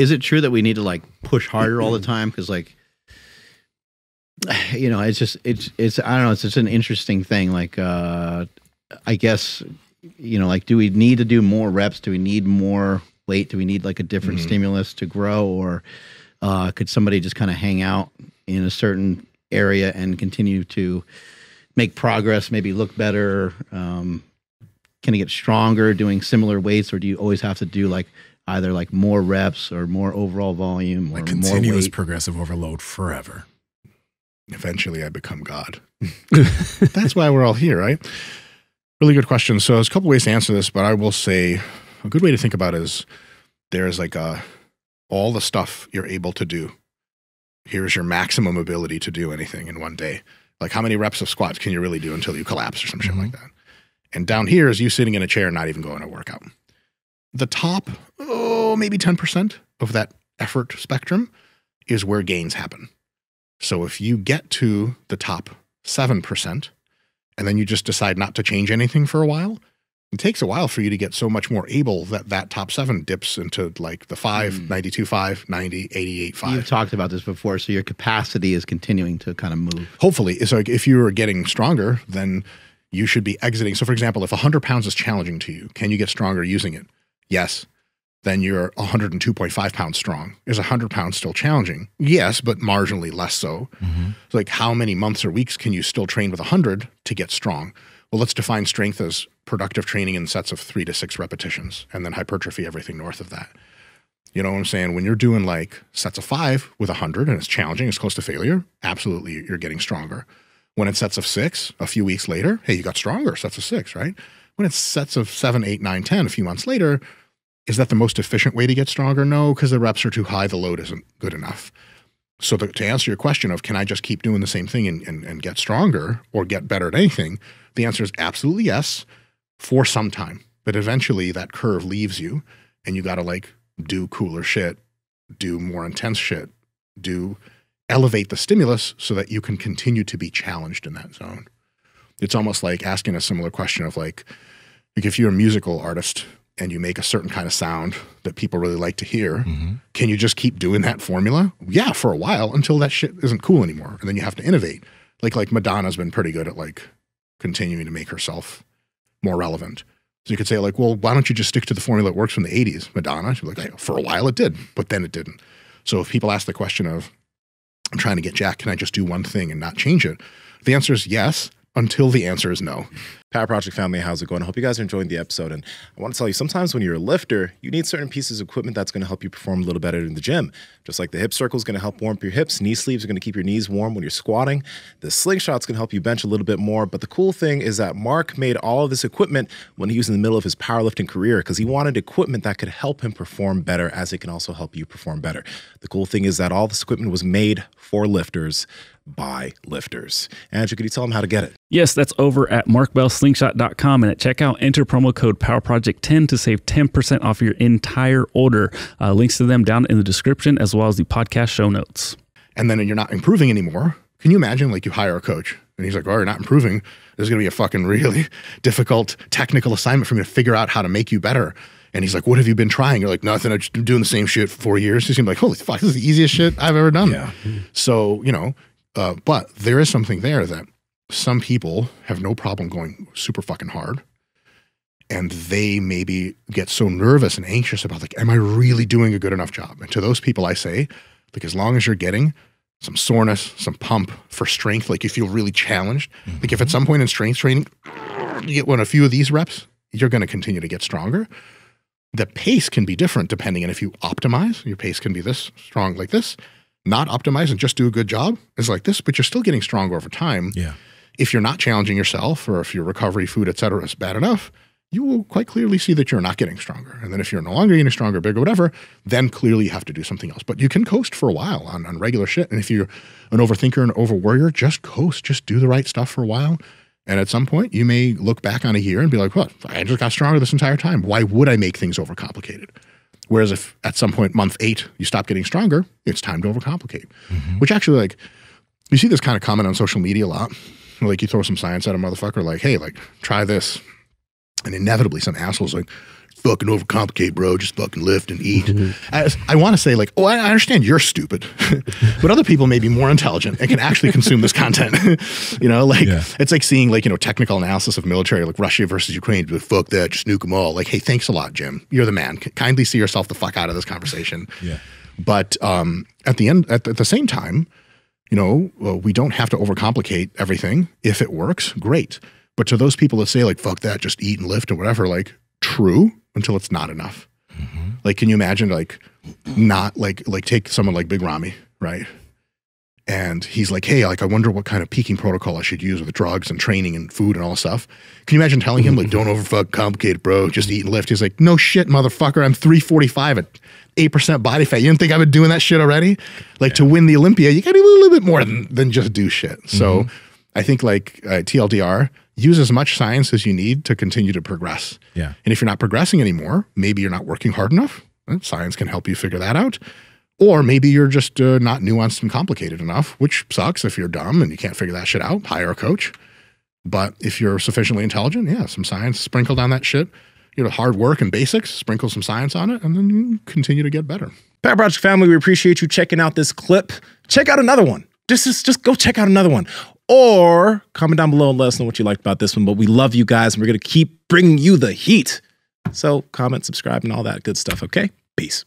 Is it true that we need to like push harder all the time? Because like, you know, it's just, it's, I don't know, it's just an interesting thing. Like, I guess, you know, like, do we need to do more reps? Do we need more weight? Do we need like a different stimulus to grow? Or could somebody just kind of hang out in a certain area and continue to make progress, maybe look better? Can it get stronger doing similar weights, or do you always have to do like either like more reps or more overall volume or like more continuous weight? progressive overload forever. Eventually I become God. That's why we're all here, right? Really good question. So there's a couple ways to answer this, but I will say a good way to think about it is there's like all the stuff you're able to do. Here's your maximum ability to do anything in one day. Like how many reps of squats can you really do until you collapse or some shit like that? And down here is you sitting in a chair and not even going to workout. The top, maybe 10% of that effort spectrum is where gains happen. So if you get to the top 7% and then you just decide not to change anything for a while, it takes a while for you to get so much more able that that top 7 dips into like the 5, 92.5, 90, 88.5. You've talked about this before, so your capacity is continuing to kind of move. Hopefully. It's like if you are getting stronger, then you should be exiting. So for example, if 100 pounds is challenging to you, can you get stronger using it? Yes. Then you're 102.5 pounds strong. Is 100 pounds still challenging? Yes, but marginally less so. So like how many months or weeks can you still train with 100 to get strong? Well, let's define strength as productive training in sets of 3 to 6 repetitions, and then hypertrophy, everything north of that. You know what I'm saying? When you're doing like sets of 5 with 100 and it's challenging, it's close to failure, absolutely you're getting stronger. When it's sets of 6, a few weeks later, hey, you got stronger, sets of 6, right? When it's sets of 7, 8, 9, 10, a few months later, is that the most efficient way to get stronger? No, because the reps are too high, the load isn't good enough. So to answer your question of can I just keep doing the same thing and get stronger or get better at anything, the answer is absolutely yes for some time. But eventually that curve leaves you and you got to like do cooler shit, do more intense shit, elevate the stimulus so that you can continue to be challenged in that zone. It's almost like asking a similar question of like if you're a musical artist and you make a certain kind of sound that people really like to hear, can you just keep doing that formula? Yeah, for a while until that shit isn't cool anymore. And then you have to innovate. Like Madonna's been pretty good at like continuing to make herself more relevant. So you could say like, well, why don't you just stick to the formula that works from the 80s? Madonna, she'd be like, hey, for a while it did, but then it didn't. So if people ask the question of, I'm trying to get jacked, can I just do one thing and not change it? The answer is yes, until the answer is no. Power Project family, how's it going? I hope you guys are enjoying the episode. And I want to tell you, sometimes when you're a lifter, you need certain pieces of equipment that's going to help you perform a little better in the gym. Just like the hip circle is going to help warm up your hips, knee sleeves are going to keep your knees warm when you're squatting. The slingshot's going to help you bench a little bit more. But the cool thing is that Mark made all of this equipment when he was in the middle of his powerlifting career because he wanted equipment that could help him perform better as it can also help you perform better. The cool thing is that all this equipment was made for lifters by lifters. Andrew, could you tell them how to get it? Yes, that's over at markbellslingshot.com, and at checkout, enter promo code PowerProject10 to save 10% off your entire order. Links to them down in the description as well as the podcast show notes. And then you're not improving anymore. Can you imagine like you hire a coach and he's like, oh, you're not improving. There's going to be a fucking really difficult technical assignment for me to figure out how to make you better. And he's like, what have you been trying? You're like, nothing. I've just been doing the same shit for 4 years. He's going to be like, holy fuck, this is the easiest shit I've ever done. Yeah. So, you know, but there is something there that some people have no problem going super fucking hard. And they maybe get so nervous and anxious about like, am I really doing a good enough job? And to those people I say, like, as long as you're getting some soreness, some pump for strength, like you feel really challenged, like if at some point in strength training, you get a few of these reps, you're going to continue to get stronger. The pace can be different depending on if you optimize. Your pace can be this strong like this, not optimize and just do a good job is like this, but you're still getting stronger over time. Yeah. If you're not challenging yourself or if your recovery, food, et cetera, is bad enough, you will quite clearly see that you're not getting stronger. And then if you're no longer getting stronger, bigger, whatever, then clearly you have to do something else. But you can coast for a while on regular shit. And if you're an overthinker and over warrior, just coast, just do the right stuff for a while. And at some point you may look back on a year and be like, what? I just got stronger this entire time. Why would I make things overcomplicated? Whereas if at some point, month 8, you stop getting stronger, it's time to overcomplicate. Which actually, like, you see this kind of comment on social media a lot. Like you throw some science at a motherfucker like, hey, like, try this. And inevitably some asshole's like, fucking overcomplicate, bro. Just fucking lift and eat. I want to say like, oh, I understand you're stupid, but other people may be more intelligent and can actually consume this content. You know, like it's like seeing like, you know, technical analysis of military, like Russia versus Ukraine. Like, fuck that, just nuke them all. Like, hey, thanks a lot, Jim. You're the man. Kindly see yourself the fuck out of this conversation. Yeah. But at the same time, you know, we don't have to overcomplicate everything. If it works, great. But to those people that say like, fuck that, just eat and lift and whatever, like true until it's not enough. Like, can you imagine like not like take someone like Big Ramy, right? And he's like, hey, like, I wonder what kind of peaking protocol I should use with drugs and training and food and all this stuff. Can you imagine telling him like, don't complicate it, bro. Just eat and lift. He's like, no shit, motherfucker. I'm 345 at 8% body fat. You didn't think I've been doing that shit already? Like to win the Olympia, you got to do a little bit more than just do shit. So I think like TLDR, use as much science as you need to continue to progress. Yeah. And if you're not progressing anymore, maybe you're not working hard enough. Science can help you figure that out. Or maybe you're just not nuanced and complicated enough, which sucks if you're dumb and you can't figure that shit out. Hire a coach. But if you're sufficiently intelligent, yeah, some science sprinkled on that shit. You know, hard work and basics, sprinkle some science on it, and then you continue to get better. Power Project family, we appreciate you checking out this clip. Check out another one. Just go check out another one. Or comment down below and let us know what you liked about this one. But we love you guys, and we're going to keep bringing you the heat. So comment, subscribe, and all that good stuff, okay? Peace.